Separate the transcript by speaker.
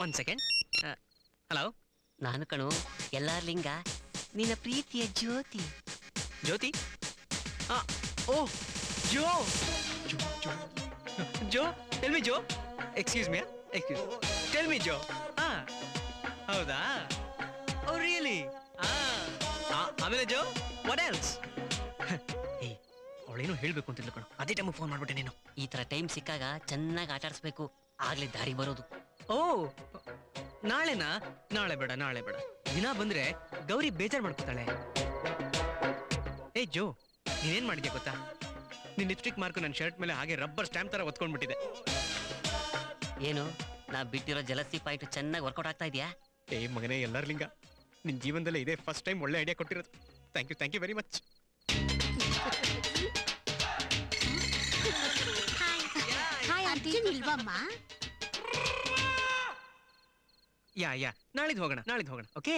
Speaker 1: One second. Hello,
Speaker 2: ನಾನು ಕಣು ಎಲ್ಲಾರ್ ಲಿಂಗ, ನಿನ್ನ ಪ್ರೀತಿಯ Jyoti.
Speaker 1: Jyoti? Oh Jo Jo Jo Jo tell me Jo. Excuse me, excuse, tell me Jo. ಹೌದಾ? Oh really? ಆಮೇಲೆ ಜೋ, ವಾಟ್ ಎಲ್ಸ್? ಏ, ಅವಳೇನು ಹೇಳ್ಬೇಕು ಅಂತಿದ್ಲು ಕಣೋ, ಅದೇ ಟೈಮಿಗೆ ಫೋನ್ ಮಾಡ್ಬಿಟ್ಟೆ ನೀನು.
Speaker 2: ಈ ತರ ಟೈಮ್ ಸಿಕ್ಕಾಗ ಚೆನ್ನಾಗಿ ಆಟ ಆಡಿಸ್ಬೇಕು, ಆಗ್ಲೇ ದಾರಿ ಬರೋದು.
Speaker 1: ಓ, ನಾಳೆನಾ? ನಾಳೆ ಬೇಡ, ನಾಳೆ ಬೇಡ. ದಿನ ಬಂದ್ರೆ ಗೌರಿ ಬೇಜಾರ್ ಮಾಡ್ಕೋತಾಳೆ. ಏ ಜೋ, ನೀನೇನ್ ಮಾಡಿದ್ಯಾ ಗೊತ್ತಾ? ನಿನ್ ಲಿಪ್ಸ್ಟಿಕ್ ಮಾರ್ಕು ನನ್ನ ಶರ್ಟ್ ಮೇಲೆ ಹಾಗೆ ರಬ್ಬರ್ ಸ್ಟ್ಯಾಂಪ್ ತರ ಒತ್ಕೊಂಡ್ಬಿಟ್ಟಿದೆ.
Speaker 2: ಏನು, ನಾ ಬಿಟ್ಟಿರೋ ಜಲಸಿ ಪಾಯಿಂಟ್ ಚೆನ್ನಾಗಿ ವರ್ಕೌಟ್ ಆಗ್ತಾ ಇದೆಯಾ?
Speaker 1: ಏ ಮಗನೇ ಎಲ್ಲರ್ಲಿಂಗ, ನಿನ್ ಜೀವನದಲ್ಲೇ ಇದೇ ಫಸ್ಟ್ ಟೈಮ್ ಒಳ್ಳೆ ಐಡಿಯಾ ಕೊಟ್ಟಿರೋದು. Thank you very much.
Speaker 3: ಇಲ್ವಮ್ಮ?
Speaker 1: ಯಾ ನಾಳಿದ್ದು ಹೋಗೋಣ, ಓಕೆ?